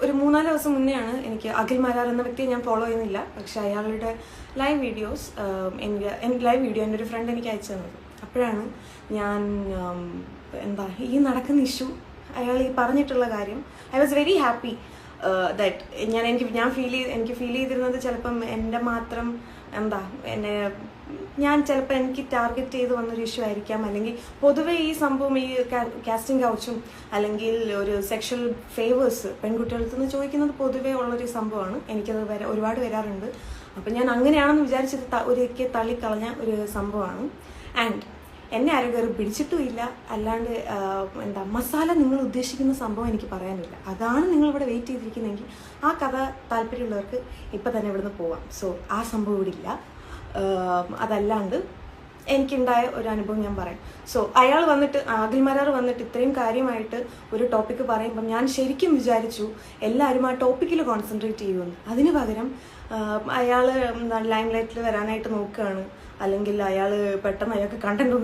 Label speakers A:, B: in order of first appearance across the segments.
A: ഒരു 3-4 ദിവസം മുന്നെയാണ് എനിക്ക് അഖിൽ മാരാർ എന്ന വ്യക്തിയെ ഞാൻ ഫോളോ ചെയ്യുന്നില്ല. പക്ഷെ അയാളുടെ ലൈവ് വീഡിയോസ് ലൈവ് വീഡിയോ എൻ്റെ ഒരു ഫ്രണ്ട് എനിക്ക് അയച്ചു തന്നത്. അപ്പോഴാണ് ഞാൻ എന്താ ഈ നടക്കുന്ന ഇഷ്യൂ അയാൾ ഈ പറഞ്ഞിട്ടുള്ള കാര്യം I was very happy that എനിക്ക് ഫീൽ ചെയ്തിരുന്നത് ചിലപ്പം എൻ്റെ മാത്രം എന്താ ഞാൻ ചിലപ്പോൾ എനിക്ക് ടാർഗറ്റ് ചെയ്ത് വന്നൊരു ഇഷ്യൂ ആയിരിക്കാം. അല്ലെങ്കിൽ പൊതുവെ ഈ സംഭവം ഈ കാസ്റ്റിംഗ് കൗച്ചും അല്ലെങ്കിൽ ഒരു സെക്ഷൽ ഫേവേഴ്സ് പെൺകുട്ടികൾക്ക് നിന്ന് ചോദിക്കുന്നത് പൊതുവേ ഉള്ളൊരു സംഭവമാണ്. എനിക്കത് ഒരുപാട് വരാറുണ്ട്. അപ്പം ഞാൻ അങ്ങനെയാണെന്ന് വിചാരിച്ചത് ഒരിക്കൽ തള്ളിക്കളഞ്ഞ ഒരു സംഭവമാണ്. ആൻഡ് എന്നെ ആരും കയറി പിടിച്ചിട്ടുമില്ല. അല്ലാണ്ട് എന്താ മസാല നിങ്ങൾ ഉദ്ദേശിക്കുന്ന സംഭവം എനിക്ക് പറയാനില്ല. അതാണ് നിങ്ങളിവിടെ വെയിറ്റ് ചെയ്തിരിക്കുന്നതെങ്കിൽ ആ കഥ താല്പര്യമുള്ളവർക്ക് ഇപ്പം തന്നെ ഇവിടുന്ന് പോവാം. സോ ആ സംഭവം ഇവിടെ ഇല്ല. അതല്ലാണ്ട് എനിക്കുണ്ടായ ഒരു അനുഭവം ഞാൻ പറയാം. സോ അയാൾ വന്നിട്ട് അഖിൽ മാരാർ വന്നിട്ട് ഇത്രയും കാര്യമായിട്ട് ഒരു ടോപ്പിക്ക് പറയുമ്പം ഞാൻ ശരിക്കും വിചാരിച്ചു എല്ലാവരും ആ ടോപ്പിക്കിൽ കോൺസെൻട്രേറ്റ് ചെയ്യുമെന്ന്. അതിന് പകരം അയാൾ ലൈം ലൈറ്റിൽ വരാനായിട്ട് നോക്കുകയാണ്. അല്ലെങ്കിൽ അയാൾ പെട്ടെന്ന് അയാൾക്ക് കണ്ടന്റ്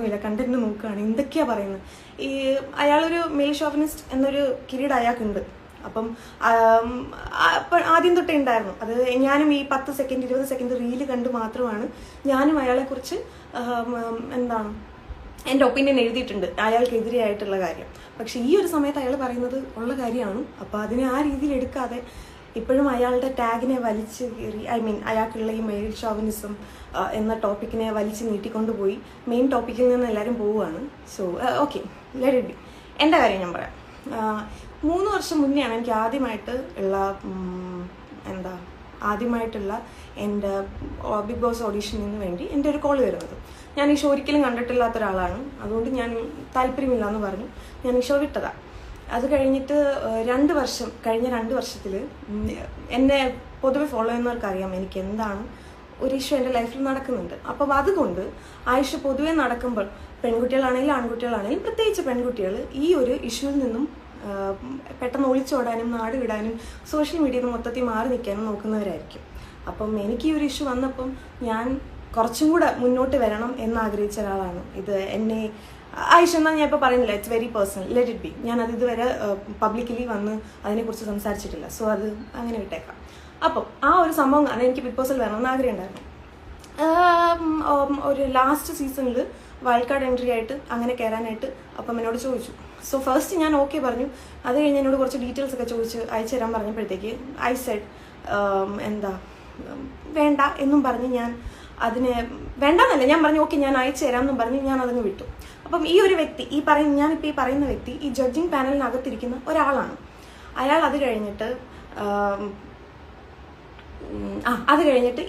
A: നോക്കുകയാണ്. എന്തൊക്കെയാണ് പറയുന്നത്? ഈ അയാളൊരു മെയിൽ ഷോവിനിസ്റ്റ് എന്നൊരു കിരീടം അയാൾക്കുണ്ട്. അപ്പം ആദ്യം തൊട്ടേ ഉണ്ടായിരുന്നു. അത് ഞാനും ഈ 10 സെക്കൻഡ് 20 സെക്കൻഡ് റീല് കണ്ട് മാത്രമാണ് ഞാനും അയാളെക്കുറിച്ച് എന്താണ് എൻ്റെ ഒപ്പീനിയൻ എഴുതിയിട്ടുണ്ട് അയാൾക്കെതിരെയായിട്ടുള്ള കാര്യം. പക്ഷെ ഈ ഒരു സമയത്ത് അയാൾ പറയുന്നത് ഉള്ള കാര്യമാണ്. അപ്പോൾ അതിനെ ആ രീതിയിൽ എടുക്കാതെ ഇപ്പോഴും അയാളുടെ ടാഗിനെ വലിച്ച് കയറി അയാൾക്കുള്ള ഈ മെയിൽ ഷോവിനിസം എന്ന ടോപ്പിക്കിനെ വലിച്ച് നീട്ടിക്കൊണ്ടുപോയി മെയിൻ ടോപ്പിക്കിൽ നിന്ന് എല്ലാവരും പോവുകയാണ്. So okay, let it be. എൻ്റെ കാര്യം ഞാൻ പറയാം. 3 വർഷം മുന്നെയാണ് എനിക്ക് ആദ്യമായിട്ടുള്ള എൻ്റെ ബിഗ് ബോസ് ഓഡീഷനിന് വേണ്ടി എൻ്റെ ഒരു കോൾ വരുന്നത്. ഞാൻ ഈ ഷോ ഒരിക്കലും കണ്ടിട്ടില്ലാത്ത ഒരാളാണ്. അതുകൊണ്ട് ഞാൻ താല്പര്യമില്ല എന്ന് പറഞ്ഞു ഞാൻ ഈ ഷോ വിട്ടതാണ്. അത് കഴിഞ്ഞിട്ട് കഴിഞ്ഞ 2 വർഷത്തിൽ എന്നെ പൊതുവെ ഫോളോ ചെയ്യുന്നവർക്കറിയാം എനിക്ക് എന്താണ് ഒരു ഇഷ്യൂ എൻ്റെ ലൈഫിൽ നടക്കുന്നുണ്ട്. അപ്പം അതുകൊണ്ട് ആ ഇഷ്യൂ പൊതുവെ നടക്കുമ്പോൾ പെൺകുട്ടികളാണെങ്കിലും ആൺകുട്ടികളാണെങ്കിലും പ്രത്യേകിച്ച് പെൺകുട്ടികൾ ഈ ഒരു ഇഷ്യൂവിൽ നിന്നും പെട്ടെന്ന് ഒളിച്ചോടാനും നാട് വിടാനും സോഷ്യൽ മീഡിയയിൽ നിന്ന് മൊത്തത്തിൽ മാറി നിൽക്കാനും നോക്കുന്നവരായിരിക്കും. അപ്പം എനിക്ക് ഈ ഒരു ഇഷ്യൂ വന്നപ്പം ഞാൻ കുറച്ചും കൂടെ മുന്നോട്ട് വരണം എന്നാഗ്രഹിച്ച ഒരാളാണ്. ഇത് എന്നെ ഇഷ്യൂ എന്നാൽ ഞാൻ ഇപ്പോൾ പറയുന്നില്ല, it's very personal, let it be. ഞാനത് ഇതുവരെ പബ്ലിക്കലി വന്ന് അതിനെക്കുറിച്ച് സംസാരിച്ചിട്ടില്ല. സോ അത് അങ്ങനെ വിട്ടേക്കാം. അപ്പം ആ ഒരു സംഭവം കാരണം എനിക്ക് ബിഗ് ബോസിൽ വരണമെന്ന് ആഗ്രഹം ഉണ്ടായിരുന്നു. ഒരു ലാസ്റ്റ് സീസണിൽ വൈൽഡ് കാർഡ് എൻട്രി ആയിട്ട് അങ്ങനെ കയറാനായിട്ട് അപ്പം എന്നോട് ചോദിച്ചു. സോ ഫസ്റ്റ് ഞാൻ ഓക്കെ പറഞ്ഞു. അത് കഴിഞ്ഞ് എന്നോട് കുറച്ച് ഡീറ്റെയിൽസ് ഒക്കെ ചോദിച്ച് അയച്ചു തരാൻ പറഞ്ഞപ്പോഴത്തേക്ക് ഐ സെഡ് വേണ്ട എന്നും പറഞ്ഞ് ഞാൻ അതിന് വേണ്ടെന്നല്ല, ഞാൻ പറഞ്ഞു ഓക്കെ ഞാൻ അയച്ചു തരാമെന്നും പറഞ്ഞ് ഞാൻ അതങ്ങ് വിട്ടു. അപ്പം ഈ ഒരു വ്യക്തി ഞാനിപ്പോൾ ഈ പറയുന്ന വ്യക്തി ഈ ജഡ്ജിങ് പാനലിനകത്തിരിക്കുന്ന ഒരാളാണ്. അയാൾ അത് കഴിഞ്ഞിട്ട്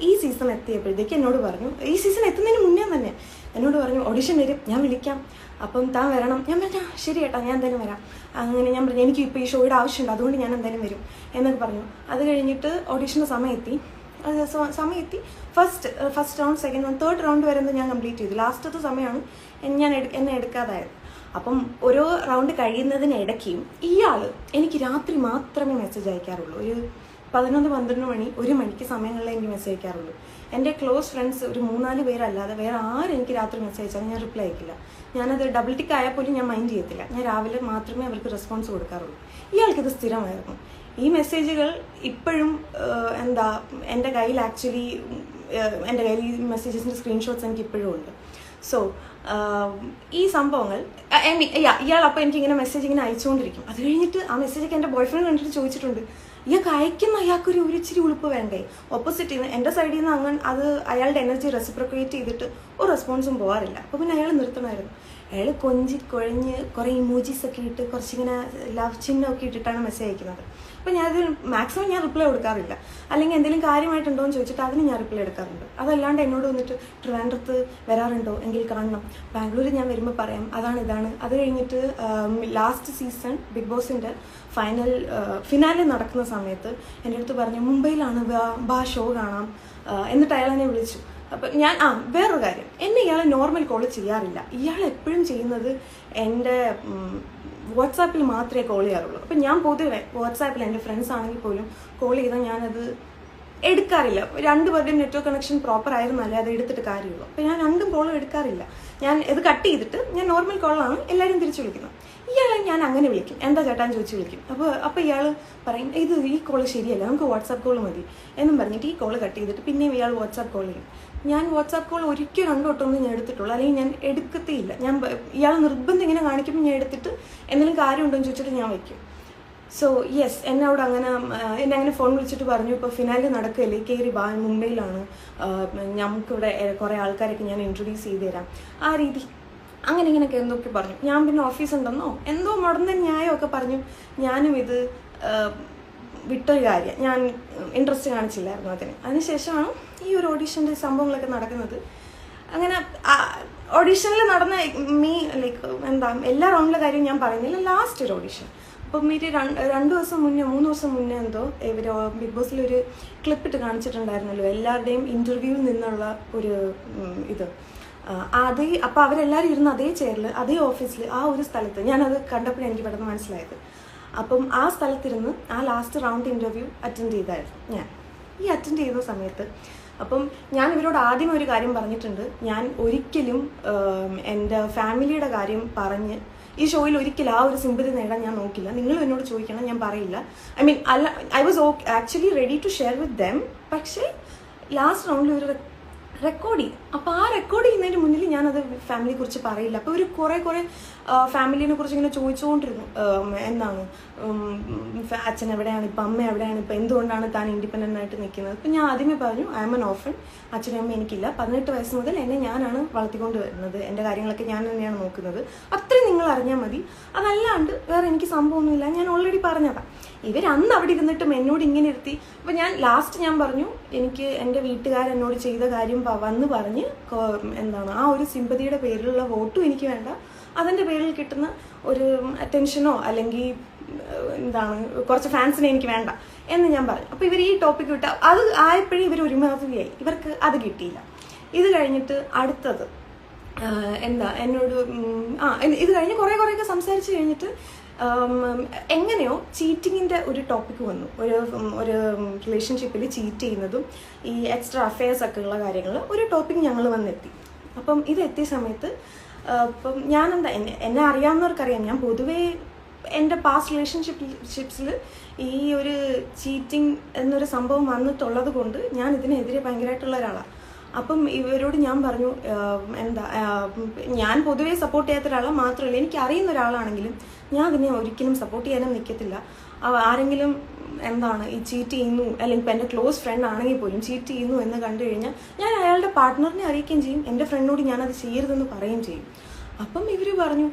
A: ഈ സീസൺ എത്തിയപ്പോഴത്തേക്ക് എന്നോട് പറഞ്ഞു, ഈ സീസൺ എത്തുന്നതിന് മുന്നേ തന്നെ എന്നോട് പറഞ്ഞു ഓഡിഷൻ വരും, ഞാൻ വിളിക്കാം, അപ്പം താൻ വരണം. ഞാൻ പറഞ്ഞു ശരി ഏട്ടാ ഞാൻ എന്തായാലും വരാം. അങ്ങനെ ഞാൻ പറഞ്ഞു എനിക്ക് ഇപ്പോൾ ഈ ഷോയുടെ ആവശ്യമുണ്ട്, അതുകൊണ്ട് ഞാൻ എന്തായാലും വരും എന്നൊക്കെ പറഞ്ഞു. അത് കഴിഞ്ഞിട്ട് ഓഡിഷൻ്റെ സമയത്തി first round, second round, third round വരെ ഞാൻ കംപ്ലീറ്റ് ചെയ്തു. ലാസ്റ്റത്തെ സമയമാണ് എന്നെ എടുക്കാതായത്. അപ്പം ഓരോ റൗണ്ട് കഴിയുന്നതിനിടയ്ക്കും ഇയാൾ എനിക്ക് രാത്രി മാത്രമേ മെസ്സേജ് അയക്കാറുള്ളൂ. ഒരു 11-12 മണി 1 മണിക്ക് സമയങ്ങളിലേ എനിക്ക് മെസ്സേജ് അയക്കാറുള്ളൂ. എൻ്റെ ക്ലോസ് ഫ്രണ്ട്സ് ഒരു 3-4 പേരല്ലാതെ വേറെ ആരും എനിക്ക് രാത്രി മെസ്സേജ് അയച്ചാലും ഞാൻ റിപ്ലൈ അയക്കില്ല. ഞാനത് ഡബിൾ ടിക്ക് ആയാൽ പോലും ഞാൻ മൈൻഡ് ചെയ്യത്തില്ല. ഞാൻ രാവിലെ മാത്രമേ അവർക്ക് റെസ്പോൺസ് കൊടുക്കാറുള്ളൂ. ഇയാൾക്കിത് സ്ഥിരമായിരുന്നു. ഈ മെസ്സേജുകൾ ഇപ്പോഴും എൻ്റെ കയ്യിൽ എൻ്റെ കയ്യിൽ ഈ മെസ്സേജസിൻ്റെ സ്ക്രീൻഷോട്ട്സ് എനിക്ക് ഇപ്പോഴും ഉണ്ട്. സോ ഈ സംഭവങ്ങൾ ഇയാൾ അപ്പോൾ എനിക്കിങ്ങനെ മെസ്സേജ് ഇങ്ങനെ അയച്ചുകൊണ്ടിരിക്കും. അത് കഴിഞ്ഞിട്ട് ആ മെസ്സേജൊക്കെ എൻ്റെ ബോയ് ഫ്രണ്ട് കണ്ടിട്ട് ചോദിച്ചിട്ടുണ്ട്, ഇയാൾക്ക് അയക്കുന്ന അയാൾക്കൊരു ഇച്ചിരി ഉളുപ്പ് വേണ്ടേ? ഓപ്പോസിറ്റ് നിന്ന് എൻ്റെ സൈഡിൽ നിന്ന് അങ്ങനെ അത് അയാളുടെ എനർജി റെസിപ്രോക്കേറ്റ് ചെയ്തിട്ട് ഒരു റെസ്പോൺസും പോകാറില്ല. അപ്പോൾ പിന്നെ അയാൾ നിർത്തണമായിരുന്നു. അയാൾ കുഴഞ്ഞ് കുറേ ഇമോജീസ് ഒക്കെ ഇട്ട് കുറച്ചിങ്ങനെ ലവ് ചിഹ്നമൊക്കെ ഇട്ടിട്ടാണ് മെസ്സേജ് അയക്കുന്നത്. അപ്പോൾ ഞാനത് മാക്സിമം ഞാൻ റിപ്ലൈ കൊടുക്കാറില്ല. അല്ലെങ്കിൽ എന്തെങ്കിലും കാര്യമായിട്ടുണ്ടോ എന്ന് ചോദിച്ചിട്ട് അതിന് ഞാൻ റിപ്ലൈ എടുക്കാറുണ്ട്. അതല്ലാണ്ട് എന്നോട് വന്നിട്ട് ട്രിവാൻഡ്രത്ത് വരാറുണ്ടോ എങ്കിൽ കാണണം, ബാംഗ്ലൂരിൽ ഞാൻ വരുമ്പോൾ പറയാം, ഇതാണ്. അത് കഴിഞ്ഞിട്ട് ലാസ്റ്റ് സീസൺ ബിഗ് ബോസിൻ്റെ ഫിനാലെ നടക്കുന്ന സമയത്ത് എൻ്റെ അടുത്ത് പറഞ്ഞു മുംബൈയിലാണ് ഷോ കാണാം. എന്നിട്ട് അയാൾ എന്നെ വിളിച്ചു. അപ്പം ഞാൻ വേറൊരു കാര്യം, എന്നെ ഇയാൾ നോർമൽ കോൾ ചെയ്യാറില്ല. ഇയാൾ എപ്പോഴും ചെയ്യുന്നത് എൻ്റെ വാട്സാപ്പിൽ മാത്രമേ കോൾ ചെയ്യാറുള്ളൂ. അപ്പം ഞാൻ പൊതുവെ വാട്സാപ്പിൽ എൻ്റെ ഫ്രണ്ട്സ് ആണെങ്കിൽ പോലും കോൾ ചെയ്താൽ ഞാനത് എടുക്കാറില്ല. 2 പേരുടെയും നെറ്റ്വർക്ക് കണക്ഷൻ പ്രോപ്പർ ആയിരുന്നല്ലേ അത് എടുത്തിട്ട് കാര്യമുള്ളൂ. അപ്പം ഞാൻ 2 കോളും എടുക്കാറില്ല. ഞാൻ ഇത് കട്ട് ചെയ്തിട്ട് ഞാൻ നോർമൽ കോളാണ് എല്ലാവരും തിരിച്ചു വിളിക്കുന്നത്. ഇയാളെ ഞാൻ അങ്ങനെ വിളിക്കും, എന്താ ചേട്ടാന്ന് ചോദിച്ച് വിളിക്കും. അപ്പോൾ ഇയാൾ പറയും ഈ കോള് ശരിയല്ല, നമുക്ക് വാട്സാപ്പ് കോൾ മതി എന്നും പറഞ്ഞിട്ട് ഈ കോള് കട്ട് ചെയ്തിട്ട് പിന്നെയും ഇയാൾ വാട്സാപ്പ് കോൾ ചെയ്യും. ഞാൻ വാട്സാപ്പ് കോൾ ഒരിക്കലും 2 വട്ടമൊന്നും ഞാൻ എടുത്തിട്ടുള്ളൂ, അല്ലെങ്കിൽ ഞാൻ എടുക്കത്തേയില്ല. ഇയാൾ നിർബന്ധം ഇങ്ങനെ കാണിക്കുമ്പോൾ ഞാൻ എടുത്തിട്ട് എന്തെങ്കിലും കാര്യമുണ്ടോ എന്ന് ചോദിച്ചിട്ട് ഞാൻ വയ്ക്കും. സോ യെസ്, എന്നെ അങ്ങനെ ഫോൺ വിളിച്ചിട്ട് പറഞ്ഞു, ഇപ്പോൾ ഫിനാലെ നടക്കുകയല്ലേ, കയറി ബാ, മുംബൈയിലാണ്, നമുക്കിവിടെ കുറേ ആൾക്കാരൊക്കെ ഞാൻ ഇൻട്രൊഡ്യൂസ് ചെയ്ത് തരാം, ആ രീതി അങ്ങനെ ഇങ്ങനെയൊക്കെ എന്തൊക്കെ പറഞ്ഞു. ഞാൻ പിന്നെ ഓഫീസ് ഉണ്ടെന്നോ എന്തോ മുടന്ന ന്യായമൊക്കെ പറഞ്ഞു. ഞാനും ഇത് വിട്ടൊരു കാര്യം, ഞാൻ ഇൻട്രസ്റ്റ് കാണിച്ചില്ലായിരുന്നു അതിനുശേഷമാണ് ഈ ഒരു ഓഡീഷൻ്റെ സംഭവങ്ങളൊക്കെ നടക്കുന്നത്. അങ്ങനെ ഓഡീഷനിൽ നടന്ന എല്ലാ റൗണ്ടിലെ കാര്യം ഞാൻ പറയുന്നില്ല, ലാസ്റ്റ് ഒരു ഓഡീഷൻ. അപ്പം ഇവർ 2 ദിവസം മുന്നേ 3 ദിവസം മുന്നേ എന്തോ ഇവർ ബിഗ് ബോസിലൊരു ക്ലിപ്പിട്ട് കാണിച്ചിട്ടുണ്ടായിരുന്നല്ലോ, എല്ലാവരുടെയും ഇൻ്റർവ്യൂവിൽ നിന്നുള്ള ഒരു ഇത്. അപ്പോൾ അവരെല്ലാവരും ഇരുന്ന് അതേ ചെയറിൽ അതേ ഓഫീസിൽ ആ ഒരു സ്ഥലത്ത്, ഞാനത് കണ്ടപ്പോഴേ എനിക്ക് പെട്ടെന്ന് മനസ്സിലായത്. അപ്പം ആ സ്ഥലത്തിരുന്ന് ആ ലാസ്റ്റ് റൗണ്ട് ഇൻ്റർവ്യൂ അറ്റൻഡ് ചെയ്തായിരുന്നു ഞാൻ. ഈ അറ്റൻഡ് ചെയ്ത സമയത്ത് അപ്പം ഞാൻ ഇവരോട് ആദ്യം ഒരു കാര്യം പറഞ്ഞിട്ടുണ്ട്, ഞാൻ ഒരിക്കലും എൻ്റെ ഫാമിലിയുടെ കാര്യം പറഞ്ഞ് ഈ ഷോയിൽ ഒരിക്കലും ആ ഒരു സിമ്പതി നേടാൻ ഞാൻ നോക്കില്ല. നിങ്ങൾ എന്നോട് ചോദിക്കണം, ഞാൻ പറയില്ല. I was actually ready to share with them. പക്ഷേ ലാസ്റ്റ് റൗണ്ടിൽ ഒരു റെക്കോർഡ് ചെയ്യും. അപ്പോൾ ആ റെക്കോർഡ് ചെയ്യുന്നതിന് മുന്നിൽ ഞാനത് ഫാമിലിയെ കുറിച്ച് പറയില്ല. അപ്പോൾ ഒരു കുറേ ഫാമിലിനെ കുറിച്ച് ഇങ്ങനെ ചോദിച്ചുകൊണ്ടിരുന്നു. എന്താണ് അച്ഛൻ എവിടെയാണ് ഇപ്പം, അമ്മ എവിടെയാണ് ഇപ്പം, എന്തുകൊണ്ടാണ് താൻ ഇൻഡിപെൻഡൻ്റ് ആയിട്ട് നിൽക്കുന്നത്. അപ്പം ഞാൻ ആദ്യമേ പറഞ്ഞു, ഐ ആം എൻ ഓർഫൻ, അച്ഛനും അമ്മ എനിക്കില്ല. 18 വയസ്സ് മുതൽ എന്നെ ഞാനാണ് വളർത്തിക്കൊണ്ട് വരുന്നത്, എൻ്റെ കാര്യങ്ങളൊക്കെ ഞാൻ തന്നെയാണ് നോക്കുന്നത്. അത്രയും നിങ്ങൾ അറിഞ്ഞാൽ മതി, അതല്ലാണ്ട് വേറെ എനിക്ക് സംഭവമൊന്നുമില്ല. ഞാൻ ഓൾറെഡി പറഞ്ഞതാണ്. അന്ന് അവിടെ ഇരുന്നിട്ടും എന്നോട് ഇങ്ങനെ ഇരുത്തി. അപ്പം ലാസ്റ്റ് ഞാൻ പറഞ്ഞു, എനിക്ക് എൻ്റെ വീട്ടുകാരെന്നോട് ചെയ്ത കാര്യം വന്ന് പറഞ്ഞ് ആ ഒരു സിമ്പതിയുടെ പേരിലുള്ള വോട്ടും എനിക്ക് വേണ്ട, അതിൻ്റെ പേരിൽ കിട്ടുന്ന ഒരു അറ്റൻഷനോ അല്ലെങ്കിൽ കുറച്ച് ഫാൻസിനെ എനിക്ക് വേണ്ട എന്ന് ഞാൻ പറഞ്ഞു. അപ്പോൾ ഇവർ ഈ ടോപ്പിക്ക് വിട്ട അത് ആയപ്പോഴും ഇവർ ഒരുമാതിരിയായി, ഇവർക്ക് അത് കിട്ടിയില്ല. ഇത് കഴിഞ്ഞിട്ട് അടുത്തത് എന്നോട് ഇത് കഴിഞ്ഞ് കുറേയൊക്കെ സംസാരിച്ച് കഴിഞ്ഞിട്ട് എങ്ങനെയോ ചീറ്റിങ്ങിൻ്റെ ഒരു ടോപ്പിക്ക് വന്നു. ഒരു റിലേഷൻഷിപ്പിൽ ചീറ്റ് ചെയ്യുന്നതും ഈ എക്സ്ട്രാ അഫെയർസ് ഒക്കെ ഉള്ള കാര്യങ്ങൾ ഒരു ടോപ്പിക്ക് ഞങ്ങൾ വന്നെത്തി. അപ്പം ഇതെത്തിയ സമയത്ത് ഇപ്പം എന്നെ അറിയാവുന്നവർക്കറിയാം, ഞാൻ പൊതുവേ എൻ്റെ പാസ്റ്റ് റിലേഷൻഷിപ്സിൽ ഈ ഒരു ചീറ്റിംഗ് എന്നൊരു സംഭവം വന്നിട്ടുള്ളത് കൊണ്ട് ഞാൻ ഇതിനെതിരെ ഭയങ്കരമായിട്ടുള്ള ഒരാളാണ്. അപ്പം ഇവരോട് ഞാൻ പറഞ്ഞു, ഞാൻ പൊതുവേ സപ്പോർട്ട് ചെയ്യാത്ത ഒരാളാണ്, മാത്രമല്ല എനിക്ക് അറിയുന്ന ഒരാളാണെങ്കിലും ഞാൻ അതിനെ ഒരിക്കലും സപ്പോർട്ട് ചെയ്യാനും നിൽക്കത്തില്ല. ആരെങ്കിലും ഈ ചീറ്റ് ചെയ്യുന്നു, അല്ലെങ്കിൽ ഇപ്പം എൻ്റെ ക്ലോസ് ഫ്രണ്ട് ആണെങ്കിൽ പോലും ചീറ്റ് ചെയ്യുന്നു എന്ന് കണ്ടു കഴിഞ്ഞാൽ ഞാൻ അയാളുടെ പാർട്ട്ണറിനെ അറിയിക്കുകയും ചെയ്യും, എൻ്റെ ഫ്രണ്ടിനോട് ഞാനത് ചെയ്യരുതെന്ന് പറയുകയും ചെയ്യും. അപ്പം ഇവർ പറഞ്ഞു,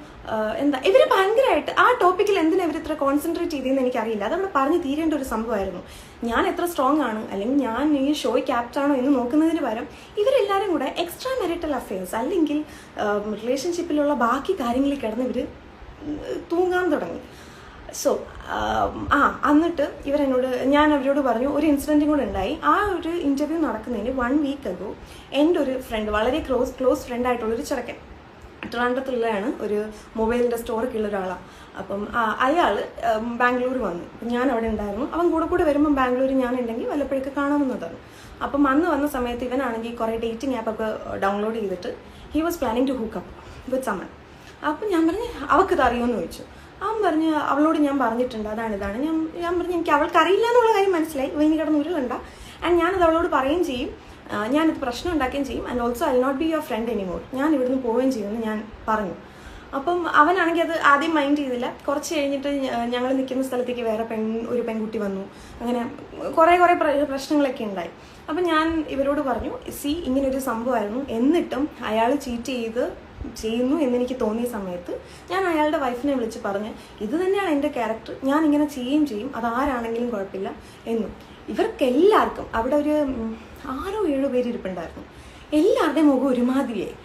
A: ഇവർ ഭയങ്കരമായിട്ട് ആ ടോപ്പിക്കിൽ എന്തിനാണ് ഇവർ ഇത്ര കോൺസെൻട്രേറ്റ് ചെയ്തതെന്ന് എനിക്കറിയില്ല. അതവിടെ പറഞ്ഞ് തീരേണ്ട ഒരു സംഭവമായിരുന്നു. ഞാൻ എത്ര സ്ട്രോങ് ആണ്, അല്ലെങ്കിൽ ഞാൻ ഈ ഷോയ് ക്യാപ്റ്റാണോ എന്ന് നോക്കുന്നതിന് പകരം ഇവരെല്ലാവരും കൂടെ എക്സ്ട്രാ മെറിറ്റൽ അഫെയർസ് അല്ലെങ്കിൽ റിലേഷൻഷിപ്പിലുള്ള ബാക്കി കാര്യങ്ങളിൽ കിടന്ന് ഇവർ തൂങ്ങാൻ തുടങ്ങി. സോ എന്നിട്ട് ഞാൻ അവരോട് പറഞ്ഞു, ഒരു ഇൻസിഡൻറ്റും കൂടെ ഉണ്ടായി. ആ ഒരു ഇൻ്റർവ്യൂ നടക്കുന്നതിന് 1 വീക്ക് അഗോ എൻ്റെ ഒരു ഫ്രണ്ട്, വളരെ ക്ലോസ് ഫ്രണ്ട് ആയിട്ടുള്ളൊരു ചെറുക്കൻ, ട്രിവാൻഡ്രത്തുള്ളതാണ്, ഒരു മൊബൈലിൻ്റെ സ്റ്റോറൊക്കെ ഉള്ള ഒരാളാണ്. അപ്പം അയാൾ ബാംഗ്ലൂർ വന്നു. ഞാൻ അവിടെ ഉണ്ടായിരുന്നു. അവൻ കൂടെ വരുമ്പം ബാംഗ്ലൂർ ഞാനുണ്ടെങ്കിൽ വല്ലപ്പോഴൊക്കെ കാണാവുന്നതാണ്. അപ്പം വന്ന സമയത്ത് ഇവനാണെങ്കിൽ കുറേ ഡേറ്റിംഗ് ആപ്പൊക്കെ ഡൗൺലോഡ് ചെയ്തിട്ട് he was planning to hook up with someone. അപ്പം ഞാൻ പറഞ്ഞു, അവൾക്കിത് അറിയുമെന്ന് ചോദിച്ചു. അവൻ പറഞ്ഞ്, അവളോട് ഞാൻ പറഞ്ഞിട്ടുണ്ട്, ഇതാണ്. ഞാൻ പറഞ്ഞു, എനിക്ക് അവൾക്ക് അറിയില്ല എന്നുള്ള കാര്യം മനസ്സിലായി, ഇവന് കിടന്ന് ഉരുളുണ്ട, ആൻഡ് ഞാനത് അവളോട് പറയുകയും ചെയ്യും, ഞാനിത് പ്രശ്നം ഉണ്ടാക്കുകയും ചെയ്യും, and also I not be your friend anymore, ഞാൻ ഇവിടുന്ന് പോവുകയും ചെയ്യുമെന്ന് ഞാൻ പറഞ്ഞു. അപ്പം അവനാണെങ്കിൽ അത് ആദ്യം മൈൻഡ് ചെയ്തില്ല. കുറച്ച് കഴിഞ്ഞിട്ട് ഞങ്ങൾ നിൽക്കുന്ന സ്ഥലത്തേക്ക് വേറെ ഒരു പെൺകുട്ടി വന്നു. അങ്ങനെ കുറേ പ്രശ്നങ്ങളൊക്കെ ഉണ്ടായി. അപ്പം ഞാൻ ഇവരോട് പറഞ്ഞു, ഇങ്ങനൊരു സംഭവമായിരുന്നു, എന്നിട്ടും അയാൾ ചീറ്റ് ചെയ്യുന്നു എന്നെനിക്ക് തോന്നിയ സമയത്ത് ഞാൻ അയാളുടെ വൈഫിനെ വിളിച്ച് പറഞ്ഞ്, ഇത് തന്നെയാണ് എൻ്റെ ക്യാരക്ടർ, ഞാൻ ഇങ്ങനെ ചെയ്യുകയും ചെയ്യും, അതാരാണെങ്കിലും കുഴപ്പമില്ല എന്നും. ഇവർക്കെല്ലാവർക്കും അവിടെ ഒരു 6-7 പേര് ഇരിപ്പുണ്ടായിരുന്നു. എല്ലാവരുടെയും മുഖം ഒരുമാതിരിയായി.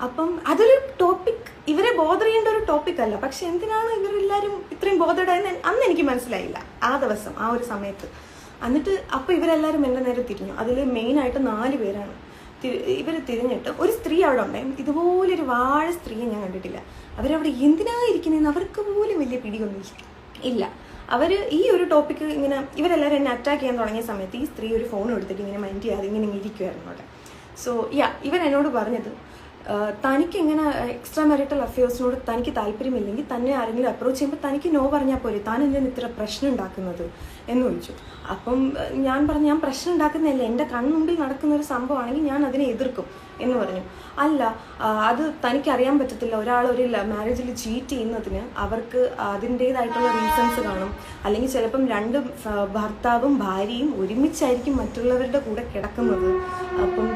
A: അപ്പം അതൊരു ടോപ്പിക്, ഇവരെ ബോധർ ചെയ്യേണ്ട ഒരു ടോപ്പിക്കല്ല. പക്ഷെ എന്തിനാണ് ഇവരെല്ലാവരും ഇത്രയും ബോധർഡായെന്ന് അന്ന് എനിക്ക് മനസ്സിലായില്ല, ആ ദിവസം, ആ ഒരു സമയത്ത്. എന്നിട്ട് അപ്പോൾ ഇവരെല്ലാവരും എൻ്റെ നേരെ തിരിഞ്ഞു. അതിൽ മെയിനായിട്ട് 4 പേരാണ്. ഇവർ തിരിഞ്ഞിട്ട് ഒരു സ്ത്രീ അവിടെ ഉണ്ടായിരുന്നു. ഇതുപോലൊരു വാഴ സ്ത്രീയെ ഞാൻ കണ്ടിട്ടില്ല. അവരവിടെ എന്തിനായിരിക്കുന്നതെന്ന് അവർക്ക് പോലും വലിയ പിടിയൊന്നും ഇല്ല. അവർ ഈ ഒരു ടോപ്പിക്ക് ഇങ്ങനെ ഇവരെല്ലാവരും എന്നെ അറ്റാക്ക് ചെയ്യാൻ തുടങ്ങിയ സമയത്ത് ഈ സ്ത്രീ ഒരു ഫോൺ എടുത്തിട്ട് ഇങ്ങനെ മൈൻഡ് ചെയ്യാതെ ഇങ്ങനെ ഇരിക്കുമായിരുന്നു അവിടെ. സോ ഇവൻ എന്നോട് പറഞ്ഞത്, തനിക്ക് ഇങ്ങനെ എക്സ്ട്രാ മാരിറ്റൽ അഫെയർസിനോട് തനിക്ക് താല്പര്യമില്ലെങ്കിൽ തന്നെ ആരെങ്കിലും അപ്രോച്ച് ചെയ്യുമ്പോൾ തനിക്ക് നോ പറഞ്ഞാൽ പോലെ താൻ എന്തിനാണ് ഇത്ര പ്രശ്നം ഉണ്ടാക്കുന്നത് എന്ന് ചോദിച്ചു. അപ്പം ഞാൻ പറഞ്ഞു, ഞാൻ പ്രശ്നം ഉണ്ടാക്കുന്നില്ല, എൻ്റെ കൺമുമ്പിൽ നടക്കുന്ന ഒരു സംഭവമാണെങ്കിൽ ഞാൻ അതിനെ എതിർക്കും എന്ന് പറഞ്ഞു. അല്ല, അത് തനിക്കറിയാൻ പറ്റത്തില്ല, ഒരാൾ ഒരു മാരേജിൽ ചീറ്റ് ചെയ്യുന്നതിന് അവർക്ക് അതിൻ്റേതായിട്ടുള്ള റീസൺസ് കാണും. അല്ലെങ്കിൽ ചിലപ്പം രണ്ട് ഭർത്താവും ഭാര്യയും ഒരുമിച്ചായിരിക്കും മറ്റുള്ളവരുടെ കൂടെ കിടക്കുന്നത്. അപ്പം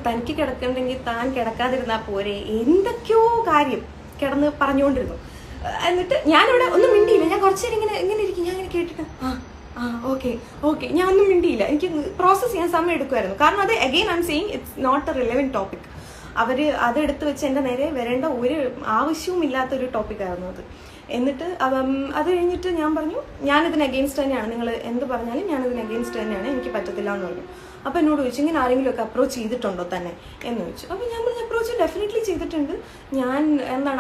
A: തനിക്ക് കിടക്കണ്ടെങ്കിൽ താൻ കിടക്കാതിരുന്നാൽ പോരെ, എന്തൊക്കെയോ കാര്യം കിടന്ന് പറഞ്ഞുകൊണ്ടിരുന്നു. എന്നിട്ട് ഞാനിവിടെ ഒന്നും മിണ്ടിയില്ല. ഞാൻ കുറച്ചു നേരം ഇങ്ങനെ ഇരിക്കും. ഞാൻ ഇങ്ങനെ കേട്ടിട്ട് ഓക്കെ ഞാൻ ഒന്നും മിണ്ടിയില്ല. എനിക്ക് പ്രോസസ്സ് ചെയ്യാൻ സമയം എടുക്കുമായിരുന്നു. കാരണം അത് again I am saying it's not a relevant topic. അതെടുത്ത് വെച്ച് എൻ്റെ നേരെ വരേണ്ട ഒരു ആവശ്യവും ഇല്ലാത്തൊരു ടോപ്പിക്കായിരുന്നു അത്. എന്നിട്ട് അത് കഴിഞ്ഞിട്ട് ഞാൻ പറഞ്ഞു, ഞാനിതിന് അഗെയിൻസ്റ്റ് തന്നെയാണ്, നിങ്ങൾ എന്ത് പറഞ്ഞാലും ഞാനിതിന് അഗെയിൻസ്റ്റ് തന്നെയാണ്, എനിക്ക് പറ്റത്തില്ല എന്ന് പറഞ്ഞു. അപ്പോൾ എന്നോട് ചോദിച്ചു, ഇങ്ങനെ ആരെങ്കിലും ഒക്കെ അപ്രോച്ച് ചെയ്തിട്ടുണ്ടോ തന്നെ എന്ന് ചോദിച്ചു. അപ്പോൾ ഞാൻ പറഞ്ഞു, അപ്രോച്ച് ഡെഫിനറ്റ്ലി ചെയ്തിട്ടുണ്ട്. ഞാൻ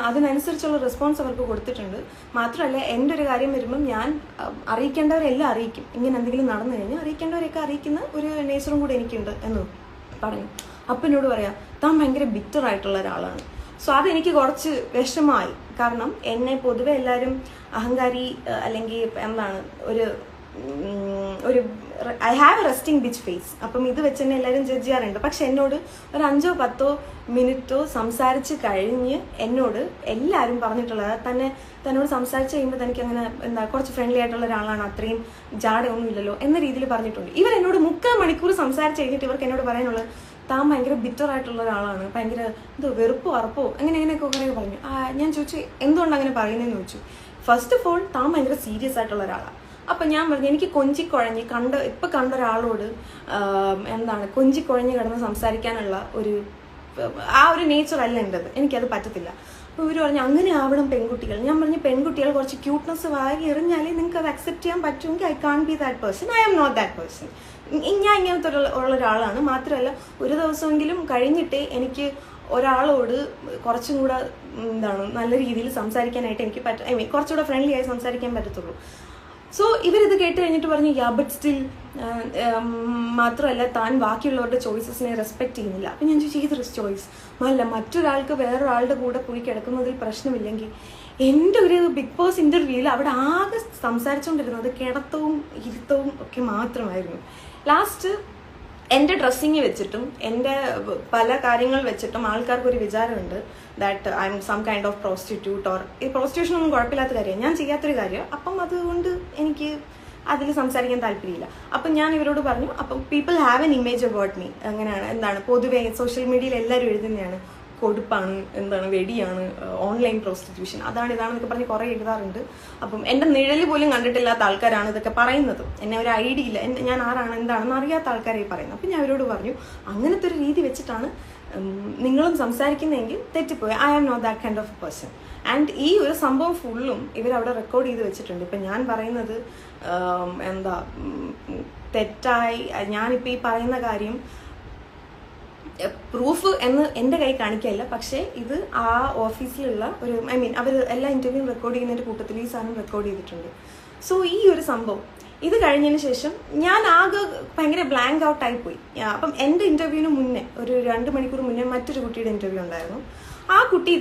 A: അതിനനുസരിച്ചുള്ള റെസ്പോൺസ് അവർക്ക് കൊടുത്തിട്ടുണ്ട്. മാത്രമല്ല, എൻ്റെ ഒരു കാര്യം വരുമ്പം ഞാൻ അറിയിക്കേണ്ടവരെല്ലാം അറിയിക്കും. ഇങ്ങനെ എന്തെങ്കിലും നടന്നു കഴിഞ്ഞാൽ അറിയിക്കേണ്ടവരെയൊക്കെ അറിയിക്കുന്ന ഒരു നേച്ചറും കൂടെ എനിക്കുണ്ട് എന്ന് പറഞ്ഞു. അപ്പം എന്നോട് പറയാം, താൻ ഭയങ്കര ബിറ്റർ ആയിട്ടുള്ള ഒരാളാണ്. സോ അതെനിക്ക് കുറച്ച് വിഷമമായി. കാരണം എന്നെ പൊതുവെ എല്ലാവരും അഹങ്കാരി അല്ലെങ്കിൽ ഒരു I have a resting bitch face. അപ്പം ഇത് വെച്ച് തന്നെ എല്ലാവരും ജഡ്ജ് ചെയ്യാറുണ്ട്. പക്ഷെ എന്നോട് ഒരു 5-10 മിനിറ്റോ സംസാരിച്ച് കഴിഞ്ഞ് എന്നോട് എല്ലാവരും പറഞ്ഞിട്ടുള്ളത്, തന്നോട് സംസാരിച്ച് കഴിയുമ്പോൾ തനിക്ക് അങ്ങനെ കുറച്ച് ഫ്രണ്ട്ലി ആയിട്ടുള്ള ഒരാളാണ്, അത്രയും ജാടയൊന്നും ഇല്ലല്ലോ എന്ന രീതിയിൽ പറഞ്ഞിട്ടുണ്ട്. ഇവരെന്നോട് 3/4 മണിക്കൂർ സംസാരിച്ച് കഴിഞ്ഞിട്ട് ഇവർക്ക് എന്നോട് പറയാനുള്ളത്, താൻ ഭയങ്കര ബിറ്റർ ആയിട്ടുള്ള ഒരാളാണ്, ഭയങ്കര വെറുപ്പോ അറപ്പോ അങ്ങനെയൊക്കെ കുറേ പറഞ്ഞു. ഞാൻ ചോദിച്ചു, എന്തുകൊണ്ട് അങ്ങനെ പറയുന്നതെന്ന് ചോദിച്ചു. ഫസ്റ്റ് ഓഫ് ഓൾ, താൻ ഭയങ്കര സീരിയസ് ആയിട്ടുള്ള ഒരാളാണ്. അപ്പം ഞാൻ പറഞ്ഞു, എനിക്ക് കൊഞ്ചിക്കുഴഞ്ഞ് കണ്ട ഒരാളോട് കൊഞ്ചിക്കുഴഞ്ഞ് കിടന്ന് സംസാരിക്കാനുള്ള ഒരു നേച്ചർ അല്ല എൻ്റെത്, എനിക്കത് പറ്റത്തില്ല. അപ്പോൾ ഇവർ പറഞ്ഞു, അങ്ങനെ ആവണം പെൺകുട്ടികൾ. ഞാൻ പറഞ്ഞു, പെൺകുട്ടികൾ കുറച്ച് ക്യൂട്ട്നെസ് വാരി എറിഞ്ഞാലേ നിങ്ങൾക്ക് അത് അക്സെപ്റ്റ് ചെയ്യാൻ പറ്റുമെങ്കിൽ I can be that person, I am not that person. ഞാൻ ഇങ്ങനത്തെ ഉള്ള ഒരാളാണ്. മാത്രമല്ല, ഒരു ദിവസമെങ്കിലും കഴിഞ്ഞിട്ടേ എനിക്ക് ഒരാളോട് കുറച്ചും കൂടെ നല്ല രീതിയിൽ സംസാരിക്കാനായിട്ട് എനിക്ക് കുറച്ചുകൂടെ ഫ്രണ്ട്ലി ആയി സംസാരിക്കാൻ പറ്റത്തുള്ളൂ. സോ ഇവരിത് കേട്ട് കഴിഞ്ഞിട്ട് പറഞ്ഞു, ബട്ട് സ്റ്റിൽ മാത്രമല്ല, താൻ ബാക്കിയുള്ളവരുടെ ചോയ്സസിനെ റെസ്പെക്ട് ചെയ്യുന്നില്ല. അപ്പം ഞാൻ ചോദിച്ചു, ഏതൊരു ചോയ്സ്? അല്ല, മറ്റൊരാൾക്ക് വേറൊരാളുടെ കൂടെ പോയി കിടക്കുന്നതിൽ പ്രശ്നമില്ലെങ്കിൽ. എൻ്റെ ഒരു ബിഗ് ബോസ് ഇൻ്റർവ്യൂവിൽ അവിടെ ആകെ സംസാരിച്ചുകൊണ്ടിരുന്നത് കിടത്തവും ഇരുത്തവും ഒക്കെ മാത്രമായിരുന്നു. ലാസ്റ്റ് എൻ്റെ ഡ്രസ്സിങ് വെച്ചിട്ടും എൻ്റെ പല കാര്യങ്ങൾ വെച്ചിട്ടും ആൾക്കാർക്കൊരു വിചാരമുണ്ട് that I'm some kind of prostitute or ഈ പ്രോസ്റ്റിറ്റ്യൂഷൻ ഒന്നും കുഴപ്പമില്ലാത്ത കാര്യമാണ്, ഞാൻ ചെയ്യാത്തൊരു കാര്യം. അപ്പം അതുകൊണ്ട് എനിക്ക് അതിൽ സംസാരിക്കാൻ താല്പര്യമില്ല. അപ്പം ഞാൻ ഇവരോട് പറഞ്ഞു, അപ്പം people have an image about me. അങ്ങനെയാണ് പൊതുവെ സോഷ്യൽ മീഡിയയിൽ എല്ലാവരും എഴുതുന്നതാണ്, കൊടുപ്പാണ്, വെടിയാണ്, ഓൺലൈൻ പ്രോസ്റ്റിറ്റ്യൂഷൻ, ഇതാണെന്നൊക്കെ പറഞ്ഞ് കുറേ എഴുതാറുണ്ട്. അപ്പം എൻ്റെ നിഴല് പോലും കണ്ടിട്ടില്ലാത്ത ആൾക്കാരാണ് ഇതൊക്കെ പറയുന്നത്. എന്നെ ഒരു ഐഡിയ ഇല്ല, ഞാൻ ആരാണ് എന്താണെന്ന് അറിയാത്ത ആൾക്കാരെ പറയുന്നത്. അപ്പം ഞാൻ അവരോട് പറഞ്ഞു, അങ്ങനത്തെ ഒരു രീതി വെച്ചിട്ടാണ് നിങ്ങളും സംസാരിക്കുന്നതെങ്കിൽ തെറ്റിപ്പോയി. I am not that kind of person. And ഈ ഒരു സംഭവം ഫുള്ളും ഇവരവിടെ റെക്കോർഡ് ചെയ്ത് വെച്ചിട്ടുണ്ട്. ഇപ്പം ഞാൻ പറയുന്നത് തെറ്റായി, ഞാനിപ്പോൾ ഈ പറയുന്ന കാര്യം പ്രൂഫ് എന്ന് എൻ്റെ കൈ കാണിക്കുകയല്ല, പക്ഷേ ഇത് ആ ഓഫീസിലുള്ള അവർ എല്ലാ ഇൻ്റർവ്യൂവും റെക്കോർഡ് ചെയ്യുന്നതിൻ്റെ കൂട്ടത്തിൽ ഈ സാധനം റെക്കോർഡ് ചെയ്തിട്ടുണ്ട്. സോ ഈ ഒരു സംഭവം ഇത് കഴിഞ്ഞതിന് ശേഷം ഞാൻ ആകെ ഭയങ്കര ബ്ലാങ്ക് ഔട്ട് ആയിപ്പോയി. അപ്പം എൻ്റെ ഇൻ്റർവ്യൂവിന് മുന്നേ ഒരു 2 മണിക്കൂർ മുന്നേ മറ്റൊരു കുട്ടിയുടെ ഇൻ്റർവ്യൂ ഉണ്ടായിരുന്നു. ആ കുട്ടി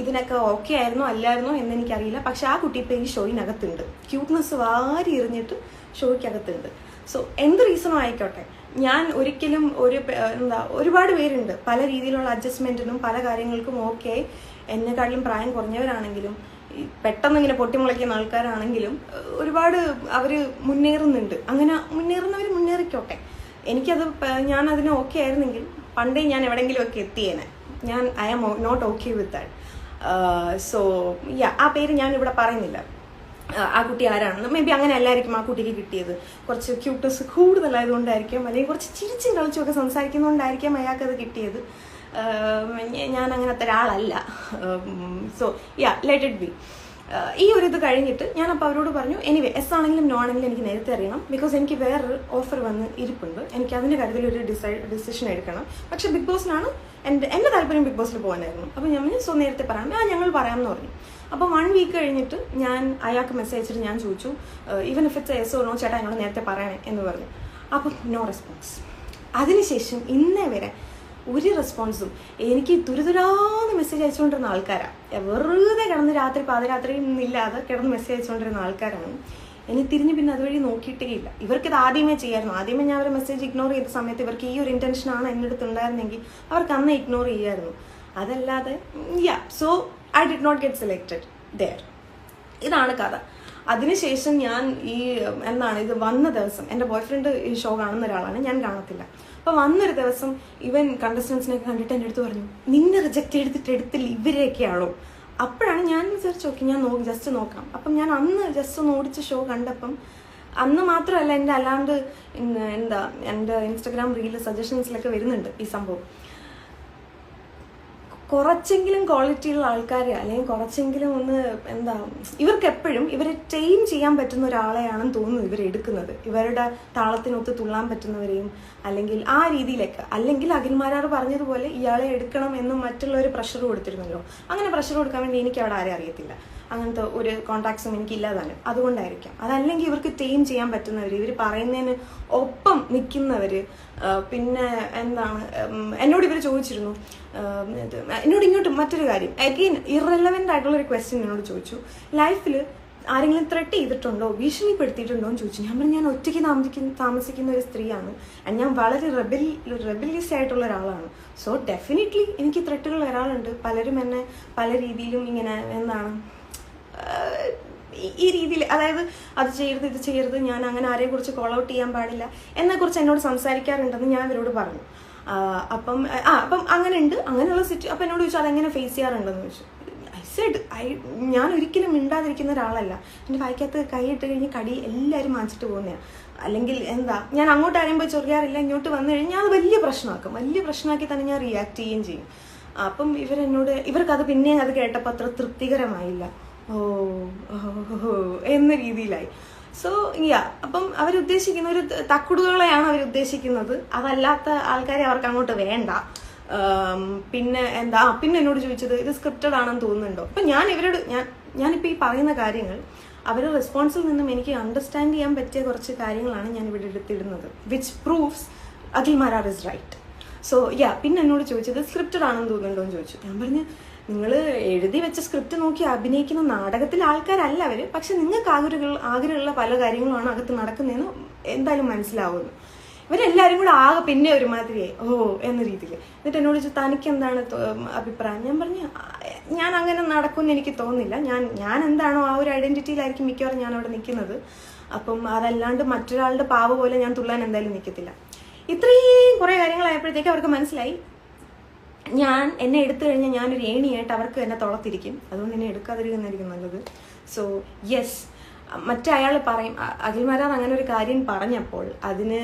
A: ഇതിനൊക്കെ ഓക്കെ ആയിരുന്നോ അല്ലായിരുന്നോ എന്നെനിക്കറിയില്ല. പക്ഷെ ആ കുട്ടി ഇപ്പോൾ ഈ ഷോയിനകത്തുണ്ട്, ക്യൂട്ട്നെസ് വാരി എറിഞ്ഞിട്ട് ഷോയ്ക്കകത്തുണ്ട്. സോ എന്ത് റീസണോ ആയിക്കോട്ടെ, ഞാൻ ഒരിക്കലും ഒരുപാട് പേരുണ്ട് പല രീതിയിലുള്ള അഡ്ജസ്റ്റ്മെൻറ്റിനും പല കാര്യങ്ങൾക്കും ഓക്കെ, എന്നെക്കാട്ടിലും പ്രായം കുറഞ്ഞവരാണെങ്കിലും പെട്ടെന്ന് ഇങ്ങനെ പൊട്ടിമുളയ്ക്കുന്ന ആൾക്കാരാണെങ്കിലും ഒരുപാട് അവർ മുന്നേറുന്നുണ്ട്. അങ്ങനെ മുന്നേറുന്നവർ മുന്നേറിക്കോട്ടെ. ഞാൻ അതിന് ഓക്കെ ആയിരുന്നെങ്കിൽ പണ്ടേ ഞാൻ എവിടെയെങ്കിലും ഒക്കെ എത്തിയേനെ. I am not okay with that. So ആ പേര് ഞാൻ ഇവിടെ പറയുന്നില്ല. ആ കുട്ടി ആരാണെന്ന് മേ ബി അങ്ങനെ അല്ലായിരിക്കും ആ കുട്ടിക്ക് കിട്ടിയത്. കുറച്ച് ക്യൂട്ട്നെസ് കൂടുതലായതുകൊണ്ടായിരിക്കാം, അല്ലെങ്കിൽ കുറച്ച് ചിരിച്ചും കളിച്ചുമൊക്കെ സംസാരിക്കുന്നതുകൊണ്ടായിരിക്കാം അയാൾക്കത് കിട്ടിയത്. ഞാൻ അങ്ങനത്തെ ഒരാളല്ല. So let it be. ഈ ഒരു ഇത് കഴിഞ്ഞിട്ട് ഞാനപ്പോൾ അവരോട് പറഞ്ഞു, എനിവേ എസ് ആണെങ്കിലും നോ ആണെങ്കിലും എനിക്ക് നേരത്തെ അറിയണം, ബിക്കോസ് എനിക്ക് വേറൊരു ഓഫർ വന്ന് ഇരിപ്പുണ്ട്, എനിക്ക് അതിൻ്റെ കാര്യത്തിൽ ഒരു ഡിസിഷൻ എടുക്കണം. പക്ഷെ ബിഗ് ബോസിനാണ് എൻ്റെ താല്പര്യം, ബിഗ് ബോസിൽ പോകാനായിരുന്നു. അപ്പോൾ ഞാൻ സോ നേരത്തെ പറയാം, ഞങ്ങൾ പറയാമെന്ന് പറഞ്ഞു. അപ്പോൾ 1 വീക്ക് കഴിഞ്ഞിട്ട് ഞാൻ അയാൾക്ക് മെസ്സേജ് അയച്ചിട്ട് ഞാൻ ചോദിച്ചു, even if it's yes or no, ചേട്ടാ എന്നോട് നേരത്തെ പറയണേ എന്ന് പറഞ്ഞു. അപ്പം നോ റെസ്പോൺസ്. അതിനുശേഷം ഇന്നേ വരെ ഒരു റെസ്പോൺസും. എനിക്ക് തുരുതുരാന്ന് മെസ്സേജ് അയച്ചുകൊണ്ടിരുന്ന ആൾക്കാരാണ്. വെറുതെ കിടന്ന് രാത്രി പാതിരാത്രിയും ഇല്ലാതെ കിടന്ന് മെസ്സേജ് അയച്ചുകൊണ്ടിരുന്ന ആൾക്കാരാണ്. എനിക്ക് തിരിഞ്ഞ് പിന്നെ അതുവഴി നോക്കിയിട്ടേ ഇല്ല. ഇവർക്കിത് ആദ്യമേ ചെയ്യായിരുന്നു. ആദ്യമേ ഞാൻ അവരെ മെസ്സേജ് ഇഗ്നോർ ചെയ്ത സമയത്ത് ഇവർക്ക് ഈ ഒരു ഇൻറ്റൻഷനാണ് എൻ്റെ അടുത്ത് ഉണ്ടായിരുന്നെങ്കിൽ അവർക്ക് അന്ന് ഇഗ്നോർ ചെയ്യായിരുന്നു. അതല്ലാതെ so I did not get selected there. ഇതാണ് കഥ. അതിനുശേഷം ഞാൻ ഇത് വന്ന ദിവസം എൻ്റെ ബോയ് ഫ്രണ്ട് ഈ ഷോ കാണുന്ന ഒരാളാണ്, ഞാൻ കാണത്തില്ല. അപ്പോൾ വന്നൊരു ദിവസം ഇവൻ കണ്ടസ്റ്റൻസിനൊക്കെ കണ്ടിട്ട് എൻ്റെ അടുത്ത് പറഞ്ഞു, നിന്നെ റിജക്റ്റ് എടുത്തില്ല ഇവരെയൊക്കെയാണോ? അപ്പോഴാണ് ഞാൻ വിചാരിച്ചു, ഓക്കെ ഞാൻ ജസ്റ്റ് നോക്കാം. അപ്പം ഞാൻ അന്ന് ജസ്റ്റ് ഒന്ന് ഓടിച്ച് ഷോ കണ്ടപ്പം, അന്ന് മാത്രമല്ല എൻ്റെ അല്ലാണ്ട് എൻ്റെ ഇൻസ്റ്റഗ്രാം റീല് സജഷൻസിലൊക്കെ വരുന്നുണ്ട് ഈ സംഭവം. കുറച്ചെങ്കിലും ക്വാളിറ്റിയുള്ള ആൾക്കാരെ, അല്ലെങ്കിൽ കുറച്ചെങ്കിലും ഇവർക്ക് എപ്പോഴും ഇവരെ ടൈം ചെയ്യാൻ പറ്റുന്ന ഒരാളെയാണെന്ന് തോന്നുന്നു ഇവരെടുക്കുന്നത്. ഇവരുടെ താളത്തിനൊത്ത് തുള്ളാൻ പറ്റുന്നവരെയും, അല്ലെങ്കിൽ ആ രീതിയിലേക്ക്. അല്ലെങ്കിൽ അഖിൽമാരാർ പറഞ്ഞതുപോലെ ഇയാളെ എടുക്കണം എന്ന് മറ്റുള്ളവർ പ്രഷർ കൊടുത്തിരുന്നല്ലോ. അങ്ങനെ പ്രഷർ കൊടുക്കാൻ വേണ്ടി എനിക്ക് അവിടെ ആരെ അറിയത്തില്ല, അങ്ങനത്തെ ഒരു കോൺടാക്ട്സും എനിക്കില്ലാതാണ്. അതുകൊണ്ടായിരിക്കാം. അതല്ലെങ്കിൽ ഇവർക്ക് ടൈം ചെയ്യാൻ പറ്റുന്നവർ, ഇവർ പറയുന്നതിന് ഒപ്പം നിൽക്കുന്നവർ. പിന്നെ എന്നോട് ഇവർ ചോദിച്ചിരുന്നു, എന്നോട് ഇങ്ങോട്ട് മറ്റൊരു കാര്യം, അഗെയിൻ ഇറെലവൻ്റ് ആയിട്ടുള്ള ഒരു ക്വസ്റ്റ്യൻ എന്നോട് ചോദിച്ചു, ലൈഫിൽ ആരെങ്കിലും ത്രെട്ട് ചെയ്തിട്ടുണ്ടോ, ഭീഷണിപ്പെടുത്തിയിട്ടുണ്ടോ എന്ന് ചോദിച്ചു. ഞാൻ പറഞ്ഞു, ഞാൻ ഒറ്റയ്ക്ക് താമസിക്കുന്ന ഒരു സ്ത്രീയാണ്, ഞാൻ വളരെ റെബല്യസ് ആയിട്ടുള്ള ഒരാളാണ്. സോ ഡെഫിനറ്റ്ലി എനിക്ക് ത്രെട്ടുകൾ വരാറുണ്ട്. പലരും എന്നെ പല രീതിയിലും ഇങ്ങനെ ഈ രീതിയിൽ, അതായത് അത് ചെയ്യരുത് ഇത് ചെയ്യരുത്, ഞാൻ അങ്ങനെ ആരെക്കുറിച്ച് കോൾ ഔട്ട് ചെയ്യാൻ പാടില്ല എന്നെക്കുറിച്ച് എന്നോട് സംസാരിക്കാറുണ്ടെന്ന് ഞാൻ ഇവരോട് പറഞ്ഞു. അപ്പം അങ്ങനെ ഉണ്ട്, അങ്ങനെയുള്ള അപ്പം എന്നോട് ചോദിച്ചു അതെങ്ങനെ ഫേസ് ചെയ്യാറുണ്ടെന്ന് ചോദിച്ചു. ഞാൻ ഒരിക്കലും മിണ്ടാതിരിക്കുന്ന ഒരാളല്ല. എൻ്റെ വായിക്കകത്ത് കൈയിട്ട് കഴിഞ്ഞ് കടി എല്ലാവരും വാങ്ങിച്ചിട്ട് പോകുന്നതാണ്. അല്ലെങ്കിൽ ഞാൻ അങ്ങോട്ട് ആരെയും പോയി ചൊറിയാറില്ല. ഇങ്ങോട്ട് വന്നു കഴിഞ്ഞാൽ ഞാൻ അത് വലിയ പ്രശ്നമാക്കി തന്നെ ഞാൻ റിയാക്ട് ചെയ്യുകയും ചെയ്യും. അപ്പം ഇവർക്കത് പിന്നെ അത് കേട്ടപ്പോൾ അത്ര തൃപ്തികരമായില്ല. എന്ന രീതിയിലായി. സോ അപ്പം അവരുദ്ദേശിക്കുന്ന ഒരു തക്കുടുകളെയാണ് അവരുദ്ദേശിക്കുന്നത്. അതല്ലാത്ത ആൾക്കാരെ അവർക്ക് അങ്ങോട്ട് വേണ്ട. പിന്നെ എന്നോട് ചോദിച്ചത്, ഇത് സ്ക്രിപ്റ്റഡ് ആണെന്ന് തോന്നുന്നുണ്ടോ? അപ്പം ഞാനിപ്പോൾ ഈ പറയുന്ന കാര്യങ്ങൾ അവരുടെ റെസ്പോൺസിൽ നിന്നും എനിക്ക് അണ്ടർസ്റ്റാൻഡ് ചെയ്യാൻ പറ്റിയ കുറച്ച് കാര്യങ്ങളാണ് ഞാൻ ഇവിടെ എടുത്തിടുന്നത്, which proves Akhil Marar is right. So പിന്നെ എന്നോട് ചോദിച്ചത് സ്ക്രിപ്റ്റഡ് ആണെന്ന് തോന്നുന്നുണ്ടോ എന്ന് ചോദിച്ചു. ഞാൻ പറഞ്ഞു, നിങ്ങൾ എഴുതി വെച്ച സ്ക്രിപ്റ്റ് നോക്കി അഭിനയിക്കുന്ന നാടകത്തിലെ ആൾക്കാരല്ല അവർ, പക്ഷെ നിങ്ങൾക്ക് ആഗ്രഹമുള്ള പല കാര്യങ്ങളുമാണ് അകത്ത് നടക്കുന്നതെന്ന് എന്തായാലും മനസ്സിലാവുന്നു. ഇവരെല്ലാവരും കൂടെ ആകെ പിന്നെ ഒരുമാതിരിയായി എന്ന രീതിയിൽ. എന്നിട്ട് എന്നോട് ചോദിച്ചു, തനിക്ക് എന്താണ് അഭിപ്രായം? ഞാൻ പറഞ്ഞു, ഞാൻ അങ്ങനെ നടക്കുമെന്ന് എനിക്ക് തോന്നുന്നില്ല. ഞാൻ എന്താണോ ആ ഒരു ഐഡന്റിറ്റിയിലായിരിക്കും മിക്കവാറും ഞാൻ അവിടെ നിൽക്കുന്നത്. അപ്പം അതല്ലാണ്ട് മറ്റൊരാളുടെ പാവ പോലെ ഞാൻ തുള്ളാൻ എന്തായാലും നിൽക്കത്തില്ല. ഇത്രയും കുറേ കാര്യങ്ങളായപ്പോഴത്തേക്ക് അവർക്ക് മനസ്സിലായി, എന്നെ എടുത്തു കഴിഞ്ഞാൽ ഞാനൊരു ഏണിയായിട്ട് അവർക്ക് എന്നെ തുളത്തിരിക്കും. അതുകൊണ്ട് എന്നെ എടുക്കാതിരിക്കുന്നതായിരിക്കും നല്ലത്. സോ യെസ്, മറ്റേ അയാൾ പറയും, അഖിൽമാരാർ അങ്ങനെ ഒരു കാര്യം പറഞ്ഞപ്പോൾ അതിന്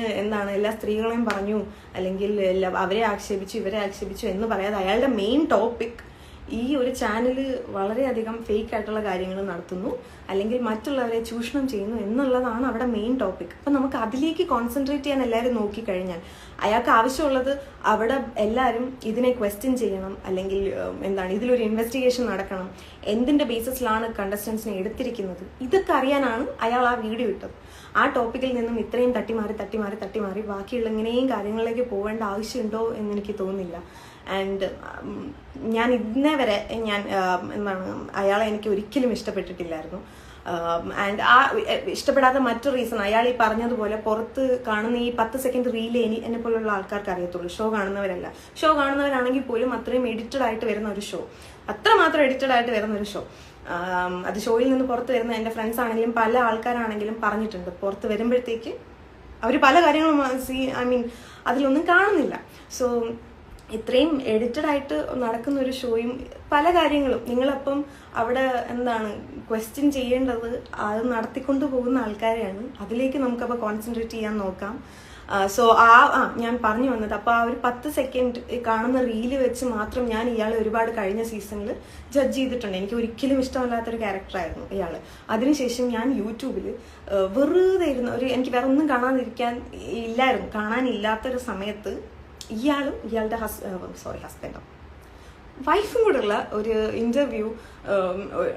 A: എല്ലാ സ്ത്രീകളെയും പറഞ്ഞു, അല്ലെങ്കിൽ അവരെ ആക്ഷേപിച്ചു ഇവരെ ആക്ഷേപിച്ചു എന്ന് പറയാതെ അയാളുടെ മെയിൻ ടോപ്പിക് ഈ ഒരു ചാനല് വളരെയധികം ഫേക്ക് ആയിട്ടുള്ള കാര്യങ്ങൾ നടത്തുന്നു, അല്ലെങ്കിൽ മറ്റുള്ളവരെ ചൂഷണം ചെയ്യുന്നു എന്നുള്ളതാണ് അവിടെ മെയിൻ ടോപ്പിക്. അപ്പം നമുക്ക് അതിലേക്ക് കോൺസെൻട്രേറ്റ് ചെയ്യാൻ എല്ലാവരും നോക്കിക്കഴിഞ്ഞാൽ അയാൾക്ക് ആവശ്യമുള്ളത് അവിടെ എല്ലാവരും ഇതിനെ ക്വസ്റ്റ്യൻ ചെയ്യണം, അല്ലെങ്കിൽ ഇതിലൊരു ഇൻവെസ്റ്റിഗേഷൻ നടക്കണം, എന്തിൻ്റെ ബേസിസിലാണ് കണ്ടസ്റ്റൻസിനെ എടുത്തിരിക്കുന്നത്, ഇതൊക്കെ അറിയാനാണ് അയാൾ ആ വീഡിയോ ഇട്ടത്. ആ ടോപ്പിക്കിൽ നിന്നും ഇത്രയും തട്ടിമാറി ബാക്കിയുള്ള ഇങ്ങനെയും കാര്യങ്ങളിലേക്ക് പോകേണ്ട ആവശ്യമുണ്ടോ എന്ന് എനിക്ക് തോന്നുന്നില്ല. ആൻഡ് ഞാൻ ഇന്നേ വരെ അയാളെ എനിക്ക് ഒരിക്കലും ഇഷ്ടപ്പെട്ടിട്ടില്ലായിരുന്നു. ആൻഡ് ആ ഇഷ്ടപ്പെടാത്ത മറ്റൊരു റീസൺ, അയാൾ ഈ പറഞ്ഞതുപോലെ പുറത്ത് കാണുന്ന ഈ 10 സെക്കൻഡ് റീലേ എന്നെ പോലുള്ള ആൾക്കാർക്ക് അറിയത്തുള്ളൂ. ഷോ കാണുന്നവരല്ല. ഷോ കാണുന്നവരാണെങ്കിൽ പോലും അത്രയും എഡിറ്റഡ് ആയിട്ട് വരുന്ന ഒരു ഷോ, അത്രമാത്രം എഡിറ്റഡ് ആയിട്ട് വരുന്ന ഒരു ഷോ, അത് ഷോയിൽ നിന്ന് പുറത്ത് വരുന്ന എൻ്റെ ഫ്രണ്ട്സ് ആണെങ്കിലും പല ആൾക്കാരാണെങ്കിലും പറഞ്ഞിട്ടുണ്ട്, പുറത്ത് വരുമ്പോഴത്തേക്ക് അവർ പല കാര്യങ്ങളും അതിലൊന്നും കാണുന്നില്ല. സോ ഇത്രയും എഡിറ്റഡ് ആയിട്ട് നടക്കുന്ന ഒരു ഷോയും പല കാര്യങ്ങളും നിങ്ങളപ്പം അവിടെ ക്വസ്റ്റ്യൻ ചെയ്യേണ്ടത് അത് നടത്തിക്കൊണ്ടു പോകുന്ന ആൾക്കാരെയാണ്. അതിലേക്ക് നമുക്കപ്പോൾ കോൺസെൻട്രേറ്റ് ചെയ്യാൻ നോക്കാം. സോ ഞാൻ പറഞ്ഞു വന്നത്, അപ്പോൾ ആ ഒരു 10 സെക്കൻഡ് കാണുന്ന റീല് വെച്ച് മാത്രം ഞാൻ ഇയാളെ ഒരുപാട് കഴിഞ്ഞ സീസണിൽ ജഡ്ജ് ചെയ്തിട്ടുണ്ട്. എനിക്ക് ഒരിക്കലും ഇഷ്ടമല്ലാത്തൊരു ക്യാരക്ടറായിരുന്നു ഇയാൾ. അതിനുശേഷം ഞാൻ യൂട്യൂബിൽ വെറുതെ ഇരുന്ന എനിക്ക് വേറെ ഒന്നും കാണാനില്ലാത്തൊരു സമയത്ത് ഇയാളും ഇയാളുടെ ഹസ്ബൻഡും വൈഫും കൂടെയുള്ള ഒരു ഇൻ്റർവ്യൂ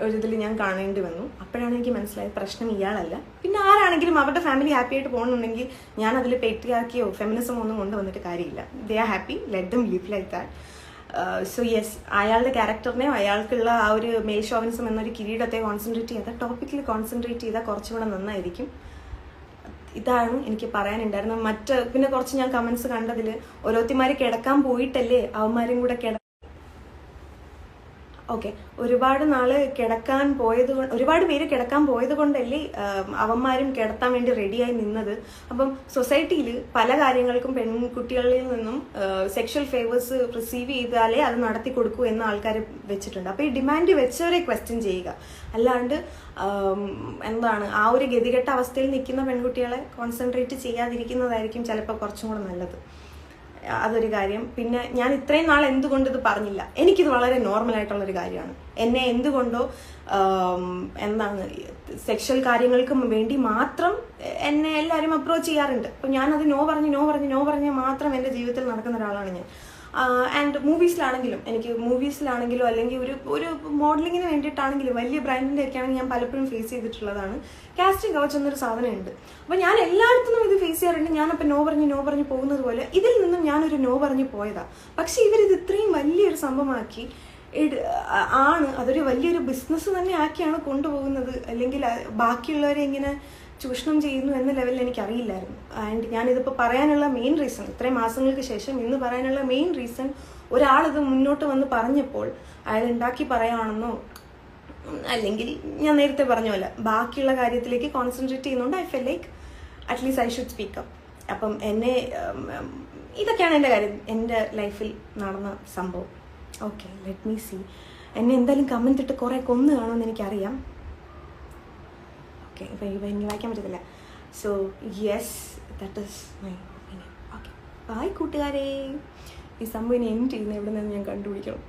A: ഒരു ഇതിൽ ഞാൻ കാണേണ്ടി വന്നു. അപ്പോഴാണ് എനിക്ക് മനസ്സിലായത് പ്രശ്നം ഇയാളല്ല. പിന്നെ ആരാണെങ്കിലും അവരുടെ ഫാമിലി ഹാപ്പി ആയിട്ട് പോകുന്നുണ്ടെങ്കിൽ ഞാൻ അതിൽ പേട്രിയാർക്കിയോ ഫെമിനിസം ഒന്നും കൊണ്ടുവന്നിട്ട് കാര്യമില്ല. They are happy, let them live like that. So yes, അയാളുടെ ക്യാരക്ടറിനെയോ അയാൾക്കുള്ള ആ ഒരു മെയിൽ ഷോവിനിസം എന്നൊരു കിരീടത്തെ കോൺസെൻട്രേറ്റ് ചെയ്താൽ, ടോപ്പിക്കിൽ കോൺസെൻട്രേറ്റ് ചെയ്താൽ കുറച്ചുകൂടെ നന്നായിരിക്കും. ഇതാണ് എനിക്ക് പറയാനുണ്ടായിരുന്നത്. പിന്നെ കുറച്ച് ഞാൻ കമന്റ്സ് കണ്ടതിൽ ഓരോരുത്തിമാര് കിടക്കാൻ പോയിട്ടല്ലേ അവന്മാരും കൂടെ ഓക്കെ, ഒരുപാട് പേര് കിടക്കാൻ പോയത് കൊണ്ടല്ലേ അവന്മാരും കിടത്താൻ വേണ്ടി റെഡിയായി നിന്നത്. അപ്പം സൊസൈറ്റിയിൽ പല കാര്യങ്ങൾക്കും പെൺകുട്ടികളിൽ നിന്നും സെക്ഷൽ ഫേവേഴ്സ് റിസീവ് ചെയ്താലേ അത് നടത്തി കൊടുക്കൂ എന്ന് ആൾക്കാർ വെച്ചിട്ടുണ്ട്. അപ്പോൾ ഈ ഡിമാൻഡ് വെച്ചവരെ ക്വസ്റ്റ്യൻ ചെയ്യുക, അല്ലാണ്ട് ആ ഒരു ഗതികെട്ട അവസ്ഥയിൽ നിൽക്കുന്ന പെൺകുട്ടികളെ കോൺസെൻട്രേറ്റ് ചെയ്യാതിരിക്കുന്നതായിരിക്കും ചിലപ്പോൾ കുറച്ചും കൂടെ നല്ലത്. അതൊരു കാര്യം. പിന്നെ ഞാൻ ഇത്രയും നാൾ എന്തുകൊണ്ട് ഇത് പറഞ്ഞില്ല, എനിക്കിത് വളരെ നോർമൽ ആയിട്ടുള്ളൊരു കാര്യമാണ്. എന്നെ എന്തുകൊണ്ടോ സെക്ഷൽ കാര്യങ്ങൾക്ക് വേണ്ടി മാത്രം എന്നെ എല്ലാവരും അപ്രോച്ച് ചെയ്യാറുണ്ട്. അപ്പം ഞാനത് നോ പറഞ്ഞ് മാത്രം എൻ്റെ ജീവിതത്തിൽ നടക്കുന്ന ഒരാളാണ് ഞാൻ. ആൻഡ് മൂവീസിലാണെങ്കിലും അല്ലെങ്കിൽ ഒരു മോഡലിങ്ങിന് വേണ്ടിയിട്ടാണെങ്കിലും വലിയ ബ്രാൻഡിൻ്റെ ഒക്കെ ആണെങ്കിൽ ഞാൻ പലപ്പോഴും ഫേസ് ചെയ്തിട്ടുള്ളതാണ്. കാസ്റ്റിംഗ് കൗച്ച് എന്നൊരു സാധനമുണ്ട്. അപ്പം ഞാൻ എല്ലായിടത്തും ഇത് ഫേസ് ചെയ്യാറുണ്ട്. ഞാനപ്പോൾ നോ പറഞ്ഞ് പോകുന്നത് പോലെ ഇതിൽ നിന്നും ഞാനൊരു നോ പറഞ്ഞ് പോയതാണ്. പക്ഷെ ഇവരിത് ഇത്രയും വലിയൊരു സംഭവമാക്കി അതൊരു വലിയൊരു ബിസിനസ് തന്നെ ആക്കിയാണ് കൊണ്ടുപോകുന്നത്. അല്ലെങ്കിൽ ബാക്കിയുള്ളവരെ ഇങ്ങനെ ചൂഷണം ചെയ്യുന്നു എന്ന ലെവലിൽ എനിക്കറിയില്ലായിരുന്നു. ആൻഡ് ഞാനിതിപ്പോൾ പറയാനുള്ള മെയിൻ റീസൺ, ഇത്രയും മാസങ്ങൾക്ക് ശേഷം ഇന്ന് പറയാനുള്ള മെയിൻ റീസൺ, ഒരാളിത് മുന്നോട്ട് വന്ന് പറഞ്ഞപ്പോൾ അയാൾ ഉണ്ടാക്കി പറയുകയാണെന്നോ അല്ലെങ്കിൽ ഞാൻ നേരത്തെ പറഞ്ഞ പോലെ ബാക്കിയുള്ള കാര്യത്തിലേക്ക് കോൺസെൻട്രേറ്റ് ചെയ്യുന്നതുകൊണ്ട് I feel like at least I should speak up. അപ്പം ഇതൊക്കെയാണ് എൻ്റെ കാര്യം, എൻ്റെ ലൈഫിൽ നടന്ന സംഭവം. Okay, let me see. എന്നെ എന്തായാലും കമന്റ് ഇട്ട് കുറേ കൊന്നു കാണുമെന്ന് എനിക്കറിയാം. ഓക്കെ, ഇപ്പം എനിക്ക് വായിക്കാൻ പറ്റത്തില്ല. So yes, that is my opinion. Okay, bye കൂട്ടുകാരെ. ഈ സംഭവം ഇനി എൻഡ് ചെയ്യുന്ന എവിടെ നിന്ന് ഞാൻ കണ്ടുപിടിക്കണം.